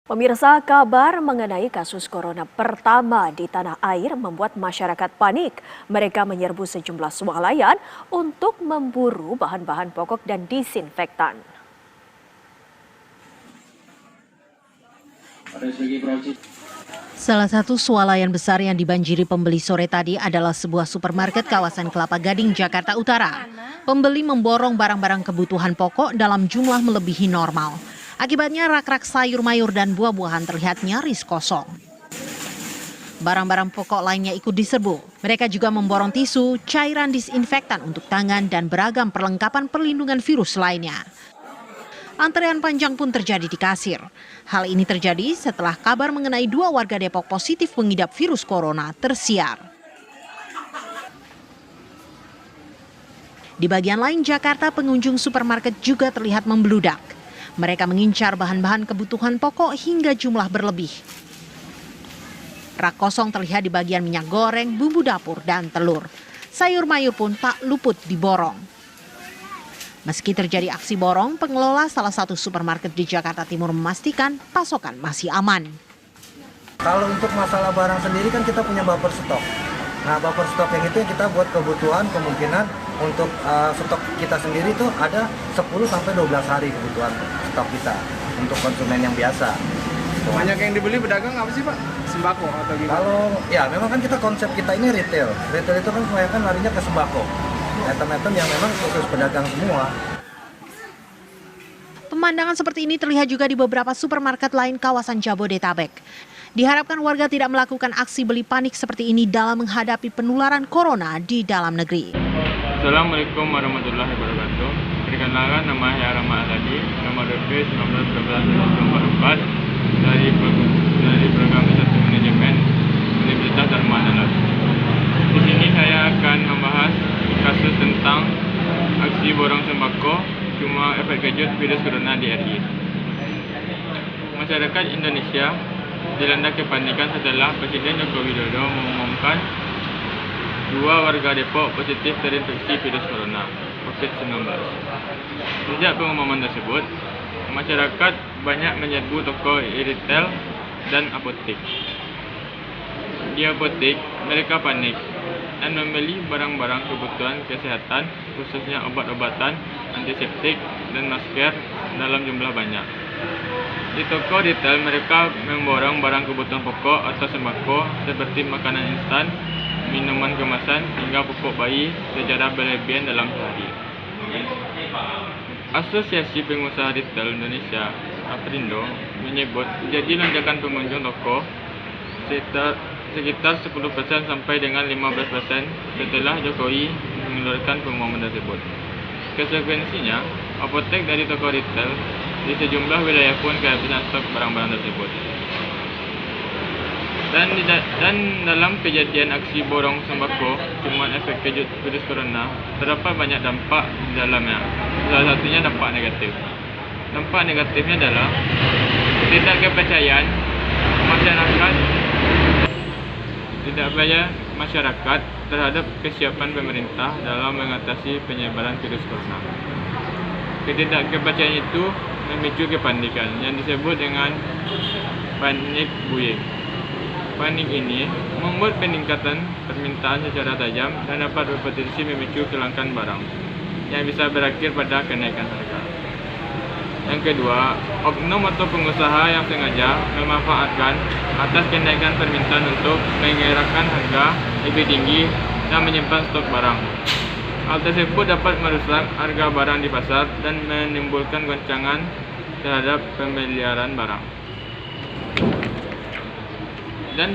Pemirsa, kabar mengenai kasus corona pertama di tanah air membuat masyarakat panik. Mereka menyerbu sejumlah swalayan untuk memburu bahan-bahan pokok dan disinfektan. Salah satu swalayan besar yang dibanjiri pembeli sore tadi adalah sebuah supermarket kawasan Kelapa Gading, Jakarta Utara. Pembeli memborong barang-barang kebutuhan pokok dalam jumlah melebihi normal. Akibatnya rak-rak sayur mayur dan buah-buahan terlihat nyaris kosong. Barang-barang pokok lainnya ikut diserbu. Mereka juga memborong tisu, cairan disinfektan untuk tangan, dan beragam perlengkapan perlindungan virus lainnya. Antrean panjang pun terjadi di kasir. Hal ini terjadi setelah kabar mengenai 2 warga Depok positif mengidap virus corona tersiar. Di bagian lain Jakarta, pengunjung supermarket juga terlihat membludak. Mereka mengincar bahan-bahan kebutuhan pokok hingga jumlah berlebih. Rak kosong terlihat di bagian minyak goreng, bumbu dapur, dan telur. Sayur mayur pun tak luput diborong. Meski terjadi aksi borong, pengelola salah satu supermarket di Jakarta Timur memastikan pasokan masih aman. Kalau untuk masalah barang sendiri kan kita punya buffer stok. Nah, buffer stok yang itu yang kita buat kebutuhan kemungkinan untuk stok kita sendiri itu ada 10-12 hari kebutuhan stok kita untuk konsumen yang biasa. Banyak yang dibeli pedagang apa sih Pak? Sembako atau gimana? Kalau ya memang kan kita konsep kita ini retail. Retail itu kan kebanyakan larinya ke sembako. Item-item yang memang khusus pedagang semua. Pemandangan seperti ini terlihat juga di beberapa supermarket lain kawasan Jabodetabek. Diharapkan warga tidak melakukan aksi beli panik seperti ini dalam menghadapi penularan corona di dalam negeri. Assalamualaikum warahmanallahi wabarakatuh. Perkenalkan, nama saya Rahmat Aladi, nomor DP 1912-2044 dari program S1 Manajemen Universitas Dharma Andalas. Di sini saya akan membahas kasus tentang aksi borong sembako cuma efek kejut virus corona di RI. Masyarakat Indonesia dilanda kepanikan setelah Presiden Joko Widodo mengumumkan 2 warga Depok positif terinfeksi virus corona COVID-19. Sejak pengumuman tersebut, masyarakat banyak menyerbu toko retail dan apotek. Di apotek, mereka panik dan membeli barang-barang kebutuhan kesehatan, khususnya obat-obatan, antiseptik, dan masker dalam jumlah banyak. Di toko retail, mereka memborong barang kebutuhan pokok atau sembako seperti makanan instan, minuman kemasan, hingga pupuk bayi secara berlebihan dalam sehari. Asosiasi Pengusaha Retail Indonesia (Aprindo) menyebut jadi lonjakan pengunjung toko sekitar 10% sampai dengan 15% setelah Jokowi mengeluarkan pengumuman tersebut. Konsekuensinya, apotek dari toko retail di sejumlah wilayah pun kehabisan stok barang-barang tersebut. Dan dalam kejadian aksi borong sembako cuma efek kejut virus corona, terdapat banyak dampak di dalamnya. Salah satunya dampak negatif. Dampak negatifnya adalah ketidakpercayaan masyarakat terhadap kesiapan pemerintah dalam mengatasi penyebaran virus corona. Ketidakpercayaan itu memicu kepanikan yang disebut dengan panik buying. Panik ini membuat peningkatan permintaan secara tajam dan dapat berpotensi memicu kelangkaan barang yang bisa berakhir pada kenaikan harga. Yang kedua, oknum atau pengusaha yang sengaja memanfaatkan atas kenaikan permintaan untuk mengerakkan harga lebih tinggi dan menyimpan stok barang. Hal tersebut dapat merusak harga barang di pasar dan menimbulkan goncangan terhadap pemeliharaan barang. Dan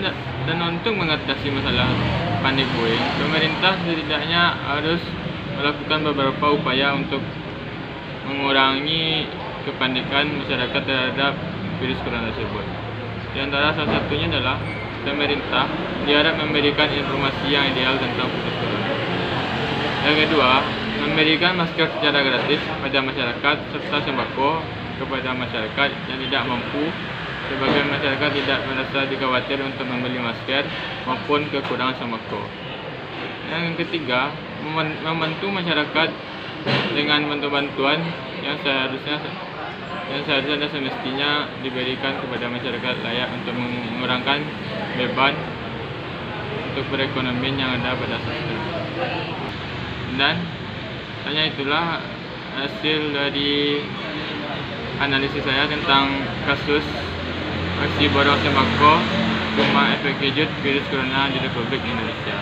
untuk mengatasi masalah panik buying, pemerintah setidaknya harus melakukan beberapa upaya untuk mengurangi kepanikan masyarakat terhadap virus corona tersebut. Di antara salah satunya adalah pemerintah diharap memberikan informasi yang ideal tentang virus corona. Yang kedua, memberikan masker secara gratis pada masyarakat serta sembako kepada masyarakat yang tidak mampu, sebagian masyarakat tidak merasa dikhawatir untuk membeli masker maupun kekurangan sembako. Yang ketiga, membantu masyarakat dengan bantuan yang seharusnya yang seharusnya dan semestinya diberikan kepada masyarakat layak untuk mengurangkan beban untuk perekonomian yang ada pada saat itu. Dan hanya itulah hasil dari analisis saya tentang kasus aksi borong sembako rumah efek kejut virus corona di Republik Indonesia.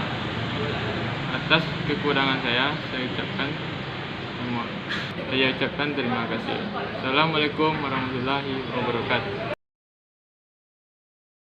Atas kekurangan saya ucapkan terima kasih. Assalamualaikum warahmatullahi wabarakatuh.